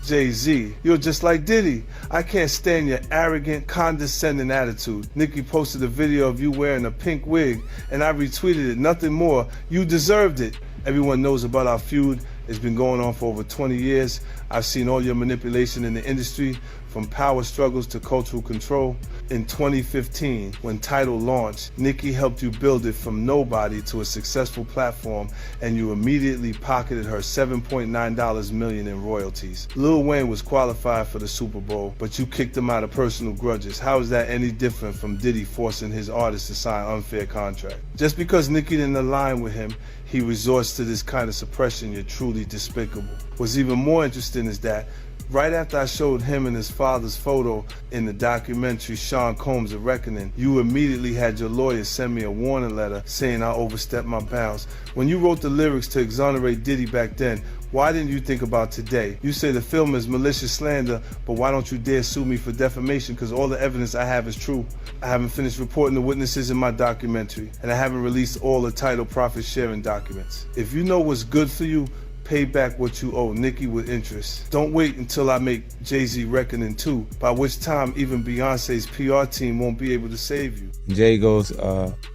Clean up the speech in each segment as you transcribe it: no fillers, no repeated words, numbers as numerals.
Jay-Z, you're just like Diddy. I can't stand your arrogant, condescending attitude. Nicki posted a video of you wearing a pink wig, and I retweeted it. Nothing more. You deserved it. Everyone knows about our feud. It's been going on for over 20 years. I've seen all your manipulation in the industry, from power struggles to cultural control. In 2015, when Tidal launched, Nicki helped you build it from nobody to a successful platform, and you immediately pocketed her $7.9 million in royalties. Lil Wayne was qualified for the Super Bowl, but you kicked him out of personal grudges. How is that any different from Diddy forcing his artists to sign unfair contracts? Just because Nicki didn't align with him, he resorts to this kind of suppression. You're truly despicable. What's even more interesting is that right after I showed him and his father's photo in the documentary Sean Combs' A Reckoning, you immediately had your lawyer send me a warning letter saying I overstepped my bounds. When you wrote the lyrics to exonerate Diddy back then, why didn't you think about today? You say the film is malicious slander, but why don't you dare sue me for defamation? Because all the evidence I have is true. I haven't finished reporting the witnesses in my documentary, and I haven't released all the Tidal profit sharing documents. If you know what's good for you, pay back what you owe Nicki with interest. Don't wait until I make Jay-Z Reckoning 2, by which time even Beyonce's PR team won't be able to save you. Jay goes,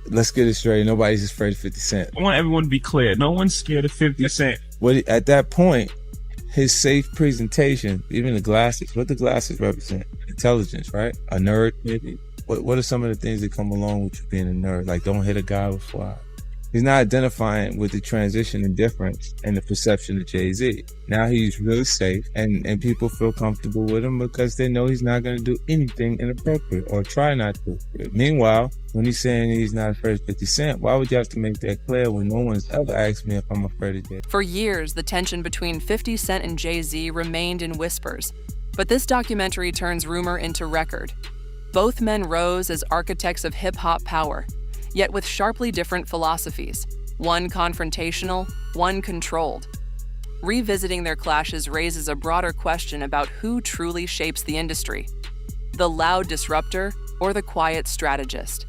let's get it straight. Nobody's afraid of 50 Cent. I want everyone to be clear. No one's scared of 50 Cent. At that point, his safe presentation, even the glasses, what the glasses represent? Intelligence, right? A nerd, maybe? What are some of the things that come along with you being a nerd? Like, don't hit a guy with fly. He's not identifying with the transition and difference in the perception of Jay-Z. Now he's really safe, and people feel comfortable with him because they know he's not going to do anything inappropriate or try not to. Meanwhile, when he's saying he's not afraid of 50 Cent, why would you have to make that clear when no one's ever asked me if I'm afraid of Jay? For years, the tension between 50 Cent and Jay-Z remained in whispers, but this documentary turns rumor into record. Both men rose as architects of hip-hop power, yet with sharply different philosophies, one confrontational, one controlled. Revisiting their clashes raises a broader question about who truly shapes the industry, the loud disruptor or the quiet strategist.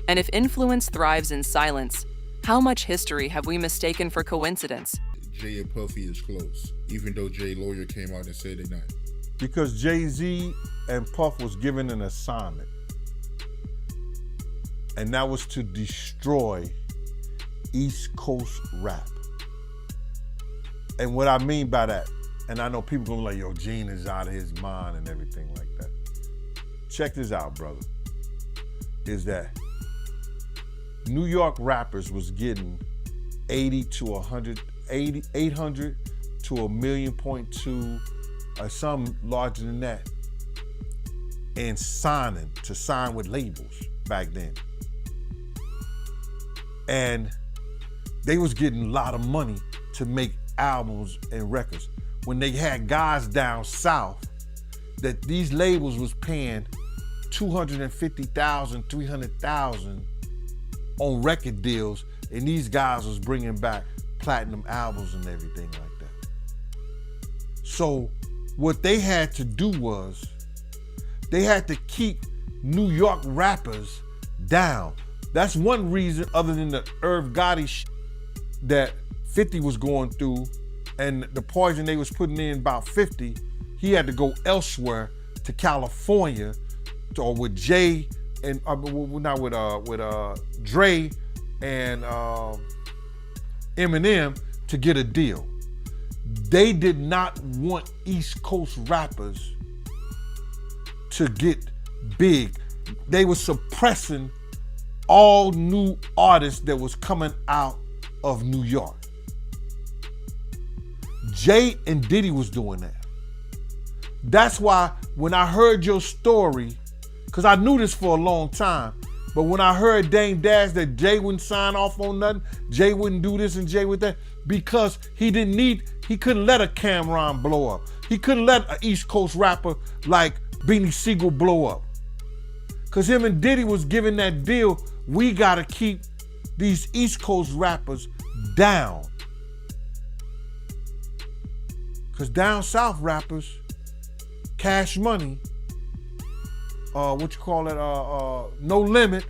And if influence thrives in silence, how much history have we mistaken for coincidence? Jay and Puffy is close, even though Jay's lawyer came out and said they're not. Because Jay-Z and Puff was given an assignment. And that was to destroy East Coast rap. And what I mean by that, and I know people gonna be like, yo, Gene is out of his mind and everything like that. Check this out, brother. Is that New York rappers was getting 800 to 1.2 million, or some larger than that, and to sign with labels back then. And they was getting a lot of money to make albums and records. When they had guys down south that these labels was paying $250,000, $300,000 on record deals, and these guys was bringing back platinum albums and everything like that. So what they had to do was, they had to keep New York rappers down. That's one reason, other than the Irv Gotti shit that 50 was going through and the poison they was putting in about 50, he had to go elsewhere to California or with Jay and not with Dre and Eminem to get a deal. They did not want East Coast rappers to get big. They were suppressing all new artists that was coming out of New York. Jay and Diddy was doing that. That's why when I heard your story, because I knew this for a long time, but when I heard Dame Dash that Jay wouldn't sign off on nothing, Jay wouldn't do this and Jay would that, because he couldn't let a Cameron blow up. He couldn't let an East Coast rapper like Beanie Siegel blow up. Because him and Diddy was giving that deal, we gotta keep these East Coast rappers down. Because down south rappers, Cash Money, No Limit,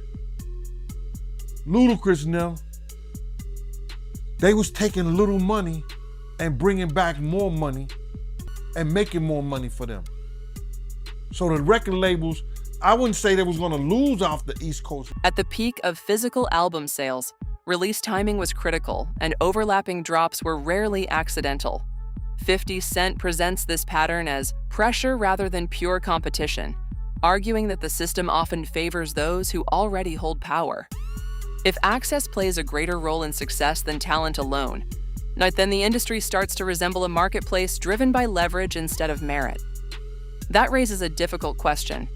Ludacris and them, they was taking little money and bringing back more money and making more money for them. So the record labels, I wouldn't say they was gonna lose off the East Coast. At the peak of physical album sales, release timing was critical and overlapping drops were rarely accidental. 50 Cent presents this pattern as pressure rather than pure competition, arguing that the system often favors those who already hold power. If access plays a greater role in success than talent alone, then the industry starts to resemble a marketplace driven by leverage instead of merit. That raises a difficult question.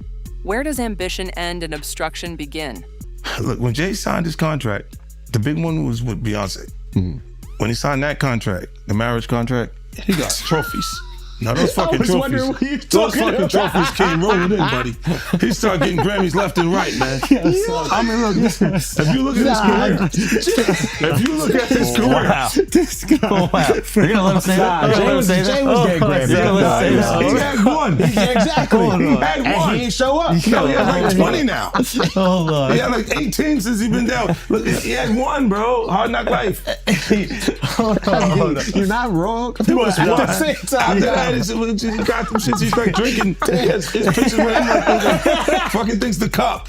Where does ambition end and obstruction begin? Look, when Jay signed his contract, the big one was with Beyonce. When he signed that contract, the marriage contract, he got trophies. Now those fucking trophies, trophies came rolling in, buddy. He started getting Grammys left and right, man. I mean, look, if you look at his career, This guy. You're gonna let him say that? Jay was getting Grammys. You're gonna let him say that? he had one. Exactly. He had And one. he ain't show up. He has like 20 now. Hold on. He had like 18 since he been down. Look, he had one, bro. Hard Knock Life. Hold on. You're not wrong. At the same time. After that, he got them shits. He's like drinking. His pictures with him like fucking thinks the cup.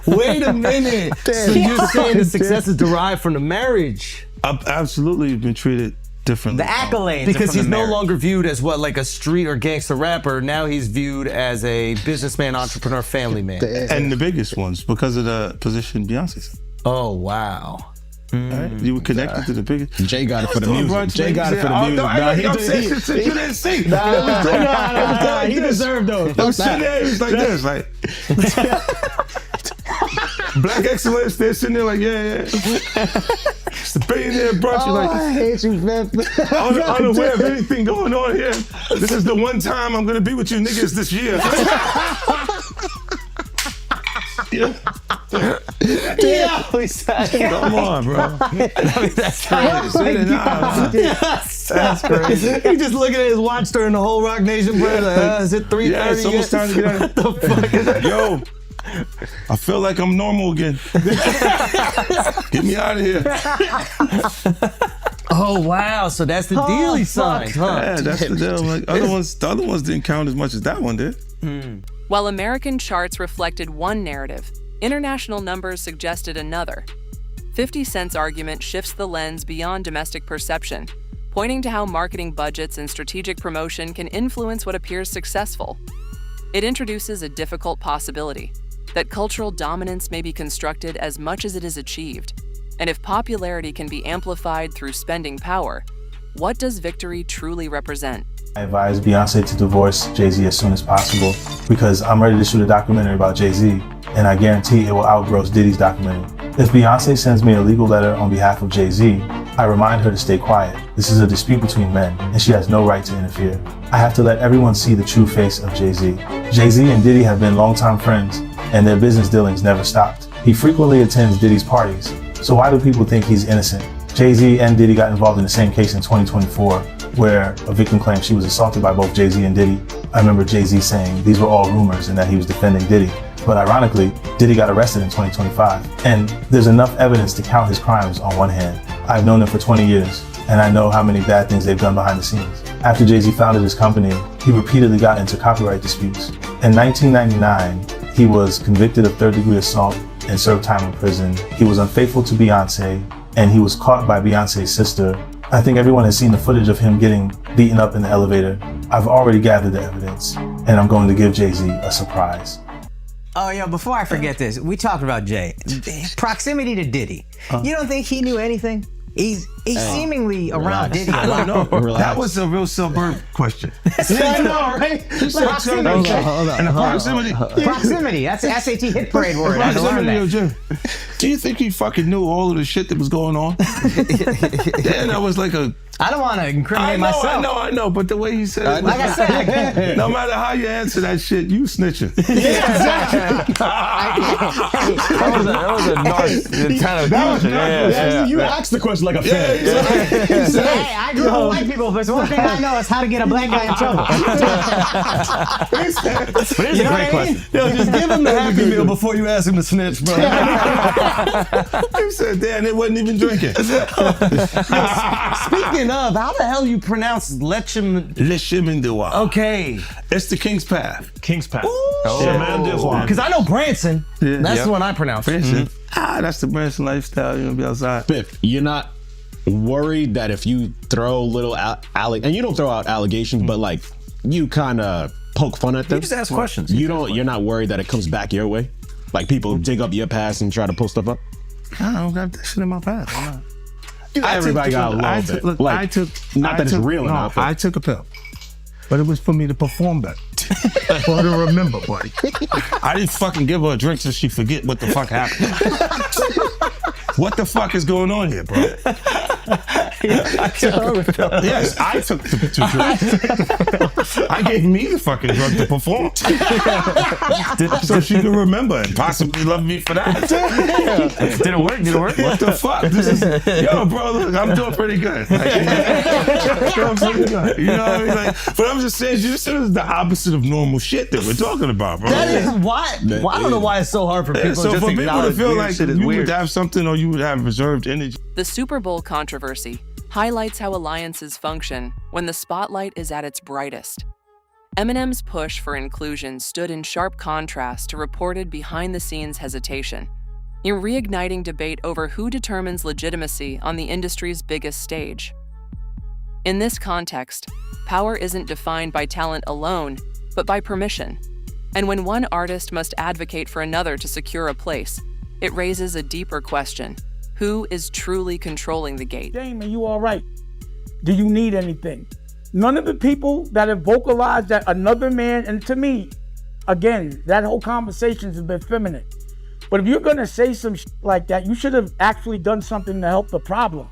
Wait a minute. So you're saying the success is derived from the marriage? I've absolutely been treated differently. The accolades. Because he's no marriage. longer viewed as what, like a street or gangster rapper. Now he's viewed as a businessman, entrepreneur, family man. And the biggest ones because of the position Beyonce's in. Oh, wow. Right? You were connected to the biggest. Jay got it for the music. Jay got it for the music. No, I'm saying shit you didn't see. He deserved those. I'm sitting there, it was like this, like Black excellence. They're sitting there like, yeah. It's the billionaire brunch. You're like, I hate you, man. unaware of anything going on here. This is the one time I'm gonna be with you niggas this year. Come on, bro. That's crazy. That's crazy. He's just looking at his watch during the whole Rock Nation break. Like, is it 3:30? Yeah, it's almost time to get out. What the fuck is that? Yo, I feel like I'm normal again. Get me out of here. Oh wow! So that's the deal he signed, huh? Yeah, that's the deal. Like, the other ones didn't count as much as that one did. While American charts reflected one narrative, international numbers suggested another. 50 Cent's argument shifts the lens beyond domestic perception, pointing to how marketing budgets and strategic promotion can influence what appears successful. It introduces a difficult possibility that cultural dominance may be constructed as much as it is achieved. And if popularity can be amplified through spending power, what does victory truly represent? I advise Beyonce to divorce Jay-Z as soon as possible because I'm ready to shoot a documentary about Jay-Z, and I guarantee it will outgross Diddy's documentary. If Beyonce sends me a legal letter on behalf of Jay-Z, I remind her to stay quiet. This is a dispute between men, and she has no right to interfere. I have to let everyone see the true face of Jay-Z. Jay-Z and Diddy have been longtime friends, and their business dealings never stopped. He frequently attends Diddy's parties, so why do people think he's innocent? Jay-Z and Diddy got involved in the same case in 2024, where a victim claimed she was assaulted by both Jay-Z and Diddy. I remember Jay-Z saying these were all rumors and that he was defending Diddy. But ironically, Diddy got arrested in 2025. And there's enough evidence to count his crimes on one hand. I've known them for 20 years, and I know how many bad things they've done behind the scenes. After Jay-Z founded his company, he repeatedly got into copyright disputes. In 1999, he was convicted of third-degree assault and served time in prison. He was unfaithful to Beyonce, and he was caught by Beyonce's sister. I think everyone has seen the footage of him getting beaten up in the elevator. I've already gathered the evidence, and I'm going to give Jay-Z a surprise. Oh, yeah, before I forget this, we talked about Jay. Proximity to Diddy. You don't think he knew anything? He's seemingly around Diddy a I lot. don't know. That was a real suburb question. I know, right? Proximity. And the proximity. Proximity. That's the SAT hit parade word. I learned that. Do you think he fucking knew all of the shit that was going on? Then I was like I don't want to incriminate myself. I know, but the way he said it, Like I said, no matter how you answer that shit, you snitching. yeah, exactly. That was a nice kind of question. You asked the question like a fan. Hey, I grew up with white people. If there's one thing I know, it's how to get a black guy in trouble. But here's a great question. Yo, just give him the Happy Meal before you ask him to snitch, bro. He said, damn, they wasn't even drinking. Speaking of, how the hell you pronounce Lechem? Lechemin-de-Roi. Okay. It's the King's Path. King's Path. Chemin-de-Roi. Because I know Branson. Yeah. That's the one I pronounce. Branson. That's the Branson lifestyle. You want to be outside. Biff, you're not worried that if you throw little and you don't throw out allegations, but like you kind of poke fun at them. You just ask questions. You're not worried that it comes back your way? Like people dig up your past and try to pull stuff up? I don't got that shit in my past. Everybody got a little bit. Look, like, not that it's real or not. But I took a pill. But it was for me to perform better. For her to remember, buddy. I didn't fucking give her a drink so she forget what the fuck happened. What the fuck is going on here, bro? Yes, I took the drink. I gave me the fucking drug to perform. So she can remember and possibly love me for that. Did it work? What the fuck? Yo, bro, look, I'm doing pretty good. Like, you know what I mean? Like, but I'm just saying, this is the opposite of normal shit that we're talking about, bro. That is why. Well, I don't know why it's so hard for people So to just for people to acknowledge feel weird like shit is you weird. would have something or you would have reserved energy. The Super Bowl controversy highlights how alliances function when the spotlight is at its brightest. Eminem's push for inclusion stood in sharp contrast to reported behind-the-scenes hesitation, in reigniting debate over who determines legitimacy on the industry's biggest stage. In this context, power isn't defined by talent alone, but by permission. And when one artist must advocate for another to secure a place, it raises a deeper question. Who is truly controlling the gate? Damon, you all right? Do you need anything? None of the people that have vocalized that another man, and to me, again, that whole conversation has been feminine. But if you're gonna say some shit like that, you should have actually done something to help the problem.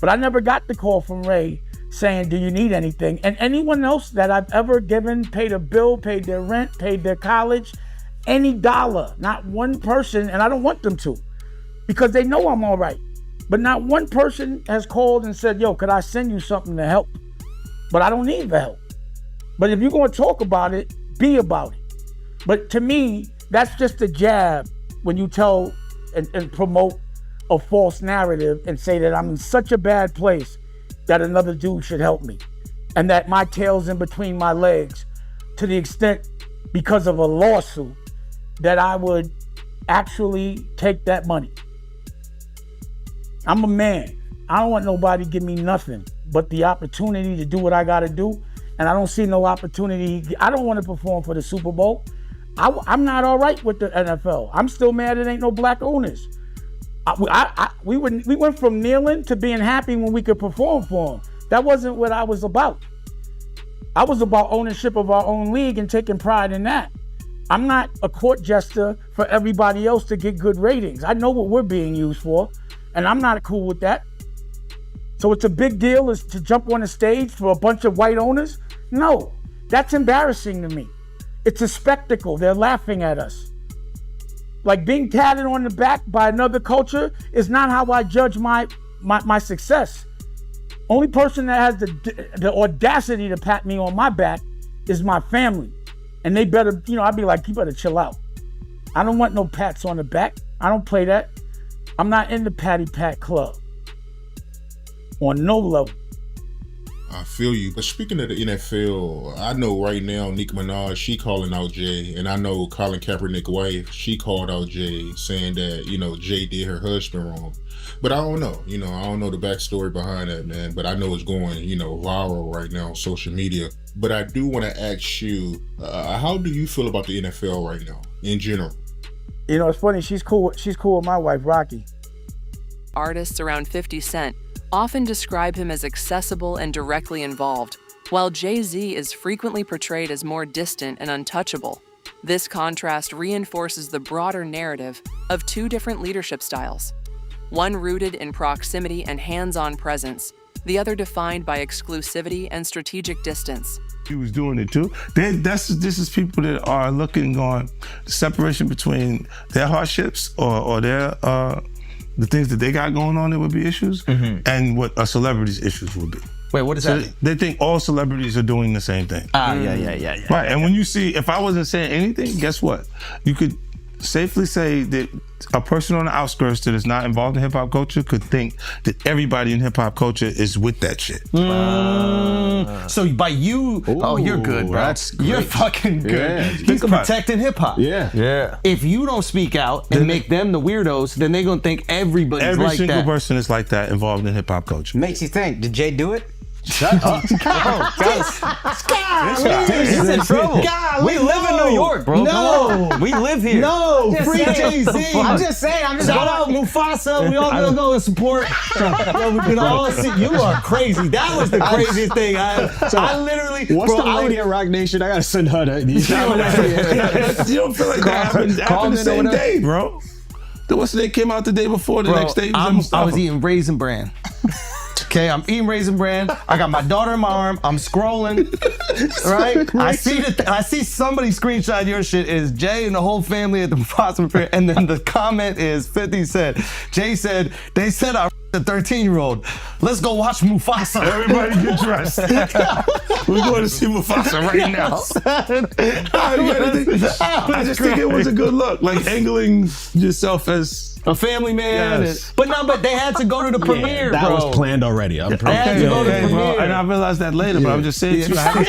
But I never got the call from Ray saying, do you need anything? And anyone else that I've ever given, paid a bill, paid their rent, paid their college, any dollar, not one person, and I don't want them to, because they know I'm all right. But not one person has called and said, yo, could I send you something to help? But I don't need the help. But if you're gonna talk about it, be about it. But to me, that's just a jab when you tell and promote a false narrative and say that I'm in such a bad place that another dude should help me. And that my tail's in between my legs to the extent, because of a lawsuit, that I would actually take that money. I'm a man. I don't want nobody to give me nothing but the opportunity to do what I gotta do. And I don't see no opportunity. I don't want to perform for the Super Bowl. I'm not all right with the NFL. I'm still mad it ain't no black owners. We went from kneeling to being happy when we could perform for them. That wasn't what I was about. I was about ownership of our own league and taking pride in that. I'm not a court jester for everybody else to get good ratings. I know what we're being used for, and I'm not cool with that. So it's a big deal is to jump on a stage for a bunch of white owners? No, that's embarrassing to me. It's a spectacle. They're laughing at us. Like being tatted on the back by another culture is not how I judge my success. Only person that has the audacity to pat me on my back is my family. And they better, I'd be like, you better chill out. I don't want no pats on the back. I don't play that. I'm not in the patty pat club. On no level. I feel you. But speaking of the NFL, I know right now Nicki Minaj, she calling out Jay. And I know Colin Kaepernick's wife, she called out Jay saying that, Jay did her husband wrong. But I don't know. I don't know the backstory behind that, man. But I know it's going, viral right now on social media. But I do want to ask you, how do you feel about the NFL right now, in general? It's funny. She's cool with my wife, Rocky. Artists around 50 Cent often describe him as accessible and directly involved, while Jay-Z is frequently portrayed as more distant and untouchable. This contrast reinforces the broader narrative of two different leadership styles, one rooted in proximity and hands-on presence, the other defined by exclusivity and strategic distance. He was doing it too. This is people that are looking on the separation between their hardships or their the things that they got going on that would be issues, and what a celebrity's issues would be. Wait, what does that mean? They think all celebrities are doing the same thing. Yeah. Right, and when you see, if I wasn't saying anything, guess what? You could safely say that a person on the outskirts that is not involved in hip hop culture could think that everybody in hip hop culture is with that shit. So by you, you're good, bro. That's great. You're fucking good. Yeah. He's protecting hip hop. Yeah. If you don't speak out and make them the weirdos, then they're gonna think everybody's Every like single that. person is like that involved in hip hop culture. Makes you think, did Jay do it? Shut up. He's in trouble. We live in New York, bro. No. We live here. No, Just free saying. Jay-Z. I'm just saying. Shout out Mufasa. We all gonna go and support. Yo, we can all see. You are crazy. That was the craziest thing. I literally. What's bro, the lady at Rock Nation? I gotta send her that. You don't feel like that happened the same day, bro. What's the day came out the day before, the next day I was eating Raisin Bran. Okay, I'm eating Raisin Bran. I got my daughter in my arm. I'm scrolling, right? I see somebody screenshot your shit. Is Jay and the whole family at the Mufasa fair? And then the comment is 50 said, Jay said, they said I a 13-year-old. Let's go watch Mufasa. Everybody get dressed. We're going to see Mufasa right now. I just think it was a good look, like angling yourself as a family man. Yes. But they had to go to the premiere, that bro. was planned already. I'm They had to go to the premiere. And I realized that later, but I'm just saying to you, I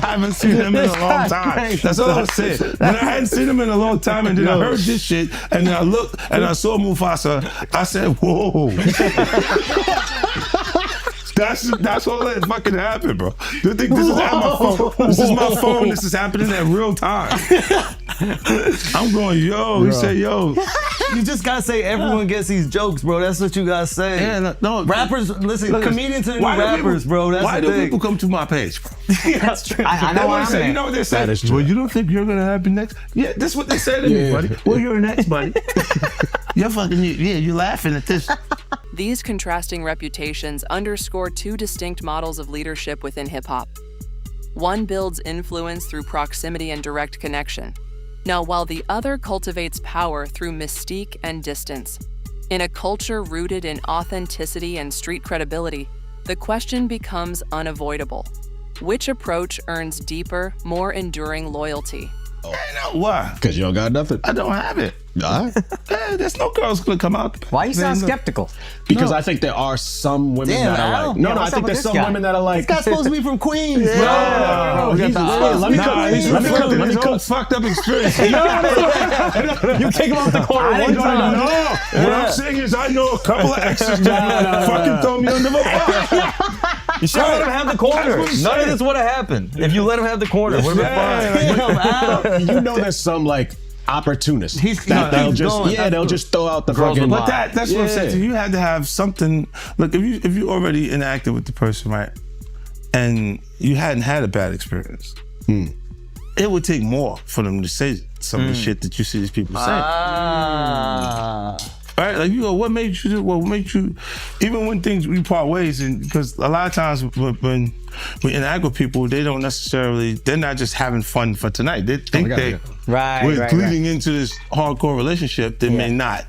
haven't seen him in a long time. That's all I was saying. When I hadn't seen him in a long time, and then I heard this shit, and then I looked and I saw Mufasa, I said, whoa. That's all that fucking happened, bro. You think this is at my phone? This is my phone. This is happening at real time. I'm going, yo. He said, yo. You just gotta say everyone gets these jokes, bro. That's what you gotta say. Yeah, no. Rappers, listen, comedians are new rappers, bro. That's why the do thing. people come to my page, bro? That's true. I know what I'm saying. You know what they say? That is true. Well, you don't think you're gonna happen next? Yeah, that's what they say to me, buddy. Well, you're next, buddy. You're fucking, you're laughing at this. These contrasting reputations underscore two distinct models of leadership within hip hop. One builds influence through proximity and direct connection. Now, while the other cultivates power through mystique and distance. In a culture rooted in authenticity and street credibility, the question becomes unavoidable. Which approach earns deeper, more enduring loyalty? Why? Because you don't got nothing. I don't have it. All right. There's no girls gonna come out. Why you sound skeptical? Because I think there are some women that are like. No, I think there's some women that are like. This guy's supposed to be from Queens. No, let me cook fucked up experience. You kick him off the corner one time. No, what I'm saying is I know a couple of exes that fucking throw me under the bus. You should let him have the corner. None of this would have happened if you let him have the corner. Would have been fine. You know, there's some like opportunists. They'll just throw out the fucking. But that's what I'm saying. So you had to have something. Look, if you already interacted with the person, right, and you hadn't had a bad experience, it would take more for them to say some of the shit that you see these people say. Right, like you go, what made you do? What made you? Even when we part ways, and because a lot of times when we interact with people, they're not just having fun for tonight. They think we're leading into this hardcore relationship that may not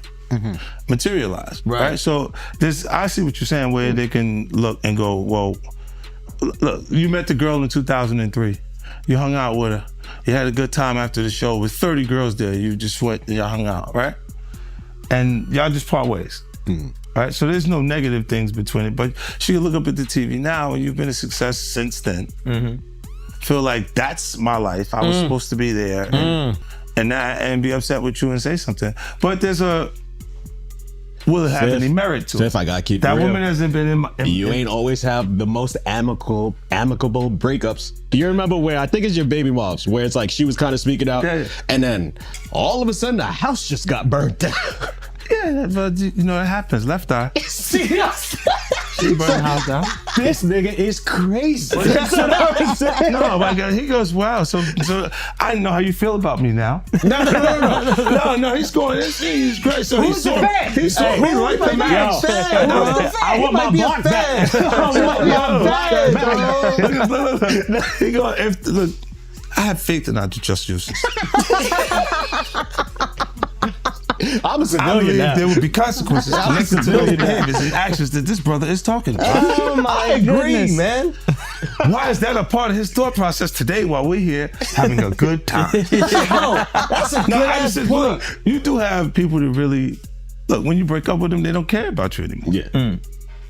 materialize. Right. So I see what you're saying, where they can look and go, well, look, you met the girl in 2003. You hung out with her. You had a good time after the show with 30 girls there. You just went and y'all hung out, right? And y'all just part ways, right? So there's no negative things between it, but she can look up at the TV now, and you've been a success since then. Feel like that's my life. I was supposed to be there, and be upset with you and say something. But will it have any merit to it? If I gotta keep that it real, woman hasn't been you ain't always have the most amicable breakups. Do you remember where I think it's your baby moms, where it's like she was kind of speaking out, and then all of a sudden the house just got burnt down. Yeah, but you know it happens. Left eye. She burned the house down. This nigga is crazy. That's what I was saying. No, my God, he goes, wow. So I know how you feel about me now. No. He's going. He's great. So he saw me right the match. I want my block back. He goes, look, I have faith in our justice. I'm a I civilian believe now. there would be consequences connected to those behaviors and actions that this brother is talking about. Oh my goodness, man. Why is that a part of his thought process today while we're here having a good time? That's a good ass point. Look, you do have people that really, look, when you break up with them, they don't care about you anymore. Yeah.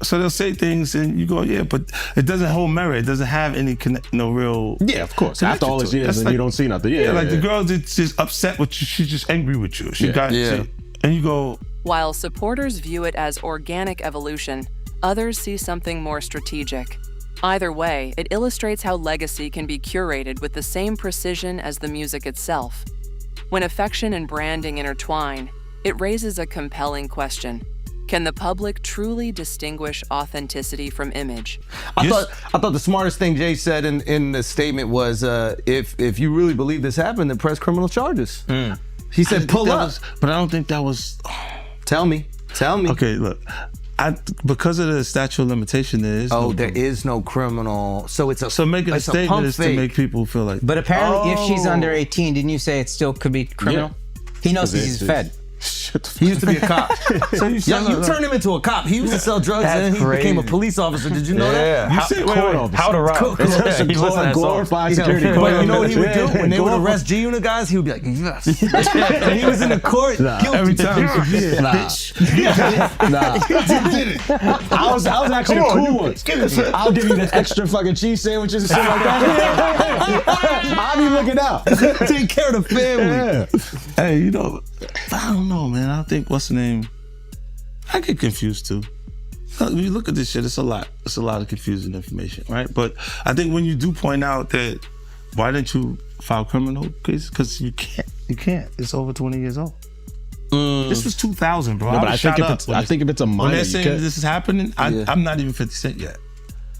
So they'll say things and you go, yeah, but it doesn't hold merit. It doesn't have any no real. Yeah, of course. After all this connection to it. years That's and like- you don't see nothing. Yeah, like the girl that's just upset with you. She's just angry with you. She got and you go, While supporters view it as organic evolution, others see something more strategic. Either way, it illustrates how legacy can be curated with the same precision as the music itself. When affection and branding intertwine, it raises a compelling question. Can the public truly distinguish authenticity from image? I thought the smartest thing Jay said in the statement was, if you really believe this happened, then press criminal charges. He said, pull up. but I don't think that was. Tell me. Okay, look. Because of the statute of limitation, there is there is no criminal. So it's a so making a it's statement pump is to fake. make people feel like. But apparently, if she's under 18, didn't you say it still could be criminal? He knows he's fed. He used to be a cop. You turned him into a cop. He used to sell drugs and then he became a police officer. Did you know that? You say, How to rob. Glorified security. But you know what he would do? When they would arrest G-Unit guys, he would be like, yes. And he was in the court. every time. I was actually the cool one. I'll give you the extra fucking cheese sandwiches and shit like that. I'll be looking out. Take care of the family. Hey, you know, I don't know, man. I think what's the name? I get confused too. When you look at this shit, it's a lot. It's a lot of confusing information, right? But I think when you do point out that, why didn't you file criminal cases? Because you can't. It's over 20 years old. This was 2000, bro. No, but I think if it's a minor, when they're saying this is happening, I'm not even 50 Cent yet.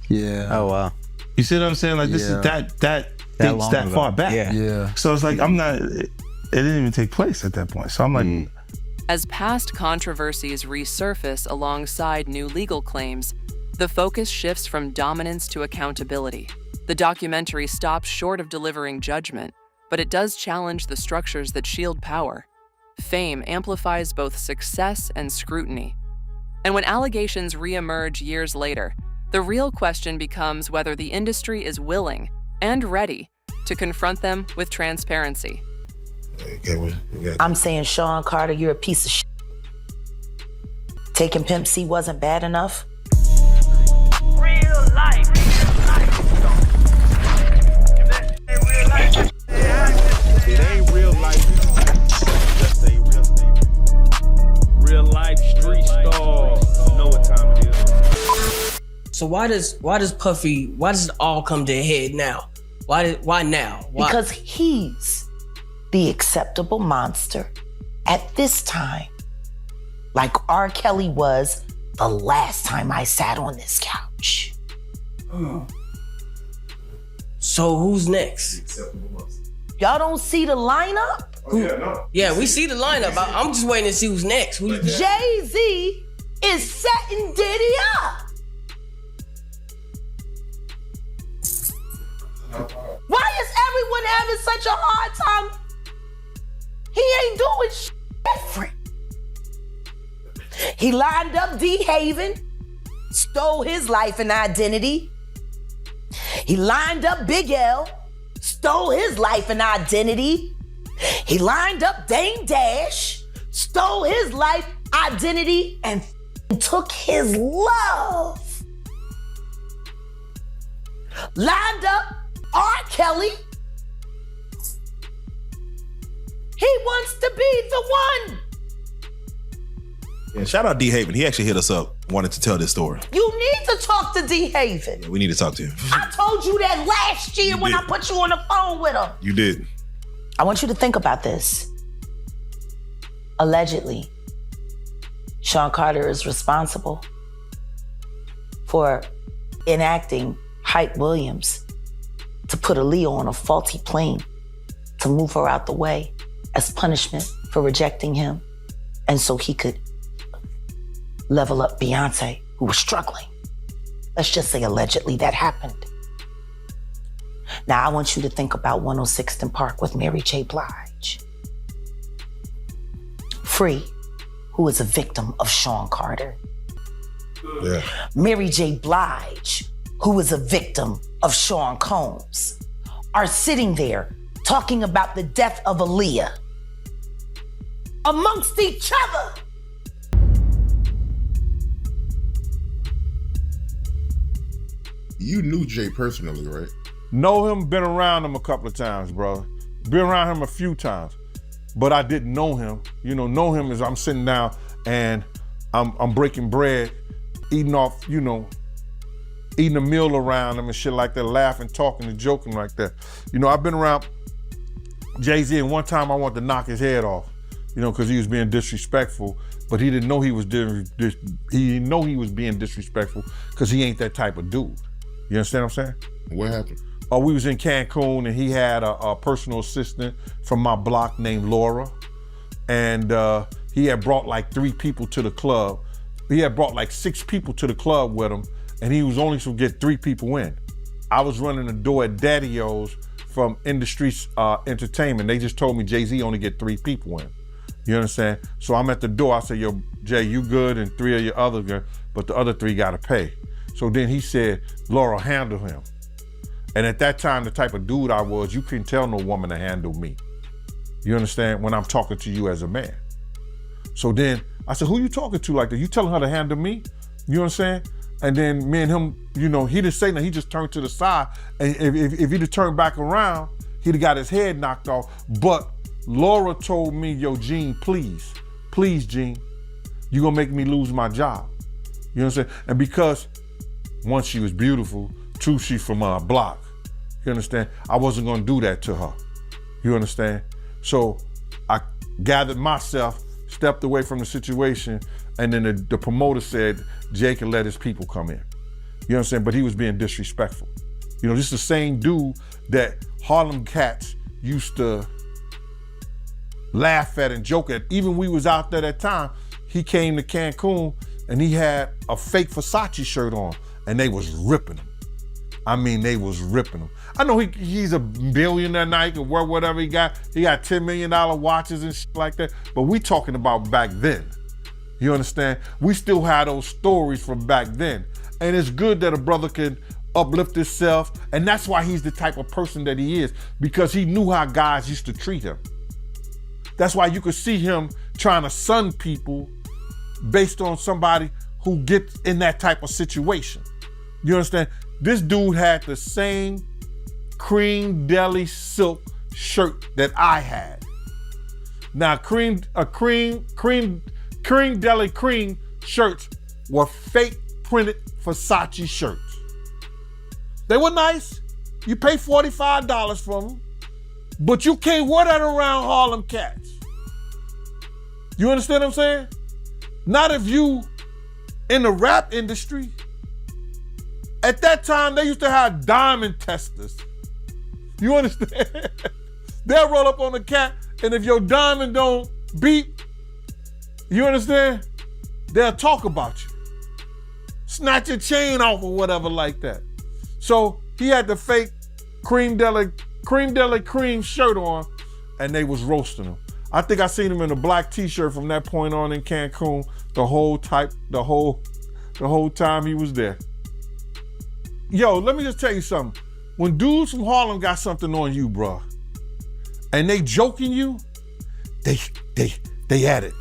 Yeah. Oh wow. You see what I'm saying? Like this is that dates long that ago. far back. Yeah. So it's like I'm not. It didn't even take place at that point. So I'm like. As past controversies resurface alongside new legal claims, the focus shifts from dominance to accountability. The documentary stops short of delivering judgment, but it does challenge the structures that shield power. Fame amplifies both success and scrutiny. And when allegations reemerge years later, the real question becomes whether the industry is willing and ready to confront them with transparency. I'm saying, Sean Carter, you're a piece of shit. Taking Pimp C wasn't bad enough. Real life. It ain't real life. Just a real life street stars. You know what time it is. So why does it all come to a head now? Why now? Why? Because he's the acceptable monster at this time. Like R. Kelly was the last time I sat on this couch. So who's next? Y'all don't see the lineup? Yeah, we see the lineup. I'm just waiting to see who's next. Jay-Z is setting Diddy up. Why is everyone having such a hard time? He ain't doing shit different. He lined up D. Haven, stole his life and identity. He lined up Big L, stole his life and identity. He lined up Dame Dash, stole his life, identity, and took his love. Lined up R. Kelly. He wants to be the one. Yeah, shout out D. Haven. He actually hit us up, wanted to tell this story. You need to talk to D. Haven. Yeah, we need to talk to him. I told you that last year when I put you on the phone with him. You did. I want you to think about this. Allegedly, Sean Carter is responsible for enacting Hype Williams to put Aaliyah on a faulty plane to move her out the way as punishment for rejecting him, and so he could level up Beyonce, who was struggling. Let's just say allegedly that happened. Now I want you to think about 106th and Park with Mary J. Blige. Free, who is a victim of Sean Carter. Yeah. Mary J. Blige, who is a victim of Sean Combs, are sitting there talking about the death of Aaliyah amongst each other. You knew Jay personally, right? Know him, been around him a couple of times, bro. Been around him a few times, but I didn't know him. You know him as I'm sitting down and I'm breaking bread, eating off, eating a meal around him and shit like that, laughing, talking, and joking like that. I've been around Jay-Z, and one time I wanted to knock his head off, because he was being disrespectful, but he didn't know he was being disrespectful because he ain't that type of dude. You understand what I'm saying? What happened? We was in Cancun and he had a personal assistant from my block named Laura. And he had brought like 3 people to the club. He had brought like 6 people to the club with him and he was only supposed to get 3 people in. I was running the door at Daddy-O's from Industry Entertainment. They just told me Jay-Z only get 3 people in. You understand? So I'm at the door. I said, yo, Jay, you good? And 3 of your other good, but the other 3 gotta pay. So then he said, Laura, handle him. And at that time, the type of dude I was, you couldn't tell no woman to handle me. You understand? When I'm talking to you as a man. So then I said, who you talking to like that? You telling her to handle me? You understand? And then me and him, he didn't say nothing. He just turned to the side. And if he'd have turned back around, he'd have got his head knocked off. But Laura told me, yo, Gene, please, Gene, you gonna make me lose my job. You know what I'm saying? And because, one, she was beautiful. 2, she from our block. You understand? I wasn't gonna do that to her. You understand? So I gathered myself, stepped away from the situation, and then the promoter said Jay can let his people come in. You know what I'm saying? But he was being disrespectful. This is the same dude that Harlem cats used to laugh at and joke at. Even we was out there that time, he came to Cancun and he had a fake Versace shirt on and they was ripping him. I mean, they was ripping him. I know he's a billionaire now, he can wear whatever he got. He got $10 million watches and shit like that. But we talking about back then. You understand? We still have those stories from back then. And it's good that a brother can uplift himself. And that's why he's the type of person that he is, because he knew how guys used to treat him. That's why you could see him trying to sun people based on somebody who gets in that type of situation. You understand? This dude had the same cream deli silk shirt that I had. Now, cream deli cream shirts were fake printed Versace shirts. They were nice. You pay $45 for them, but you can't wear that around Harlem cats. You understand what I'm saying? Not if you in the rap industry. At that time, they used to have diamond testers. You understand? They'll roll up on the cat, and if your diamond don't beat, you understand? They'll talk about you. Snatch your chain off or whatever like that. So he had the fake cream deli cream shirt on, and they was roasting him. I think I seen him in a black t-shirt from that point on in Cancun the whole time he was there. Yo, let me just tell you something. When dudes from Harlem got something on you, bro, and they joking you, they at it.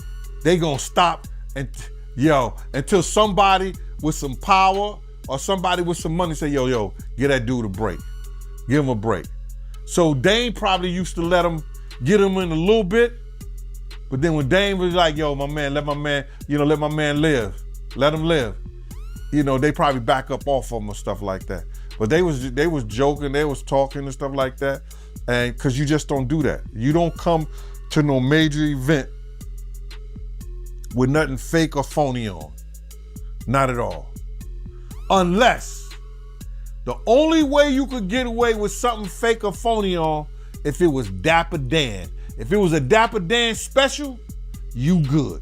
They gonna stop until somebody with some power or somebody with some money say, yo, give that dude a break. Give him a break. So Dame probably used to let him get him in a little bit, but then when Dame was like, yo, my man, let my man live. Let him live. They probably back up off of him or stuff like that. But they was joking, they was talking and stuff like that. And because you just don't do that. You don't come to no major event with nothing fake or phony on. Not at all. Unless the only way you could get away with something fake or phony on, if it was Dapper Dan. If it was a Dapper Dan special, you good.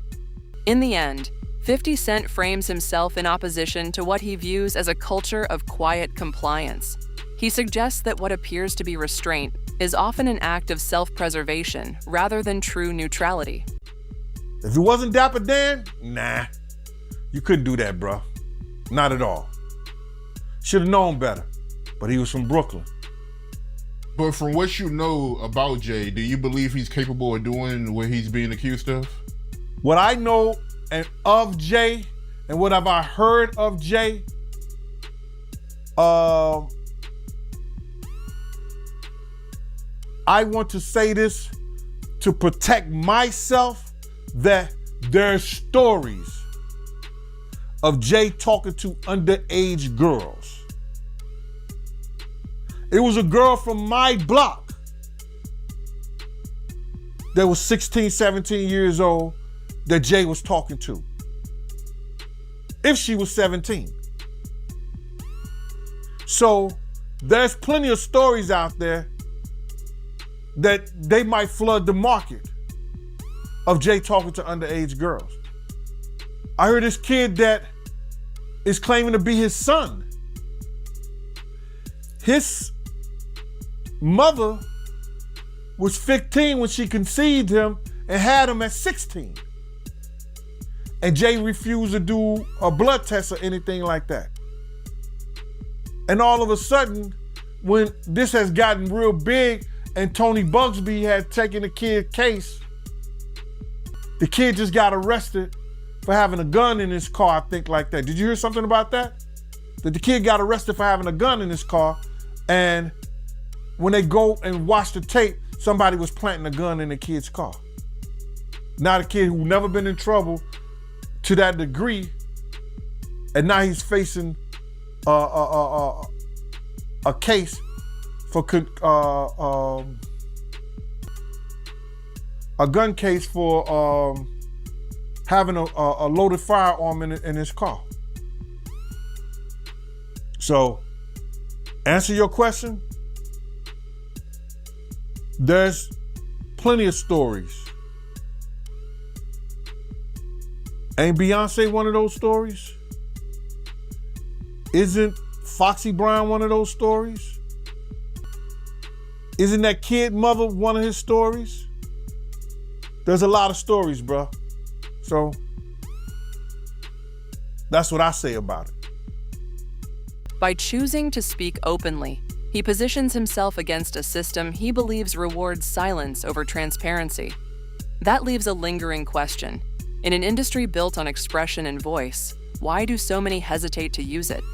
In the end, 50 Cent frames himself in opposition to what he views as a culture of quiet compliance. He suggests that what appears to be restraint is often an act of self-preservation rather than true neutrality. If it wasn't Dapper Dan, nah, you couldn't do that, bro. Not at all. Should have known better, but he was from Brooklyn. But from what you know about Jay, do you believe he's capable of doing what he's being accused of? What I know and of Jay, and what have I heard of Jay, I want to say this to protect myself, that there's stories of Jay talking to underage girls. It was a girl from my block that was 16, 17 years old that Jay was talking to. If she was 17. So there's plenty of stories out there that they might flood the market of Jay talking to underage girls. I heard this kid that is claiming to be his son. His mother was 15 when she conceived him and had him at 16. And Jay refused to do a blood test or anything like that. And all of a sudden, when this has gotten real big and Tony Bugsby had taken the kid case, the kid just got arrested for having a gun in his car, I think, like that. Did you hear something about that? That the kid got arrested for having a gun in his car, and when they go and watch the tape, somebody was planting a gun in the kid's car. Now the kid who never been in trouble to that degree, and now he's facing a case for a gun case for having a loaded firearm in his car. So, answer your question, there's plenty of stories. Ain't Beyonce one of those stories? Isn't Foxy Brown one of those stories? Isn't that kid mother one of his stories? There's a lot of stories, bro. So that's what I say about it. By choosing to speak openly, he positions himself against a system he believes rewards silence over transparency. That leaves a lingering question. In an industry built on expression and voice, why do so many hesitate to use it?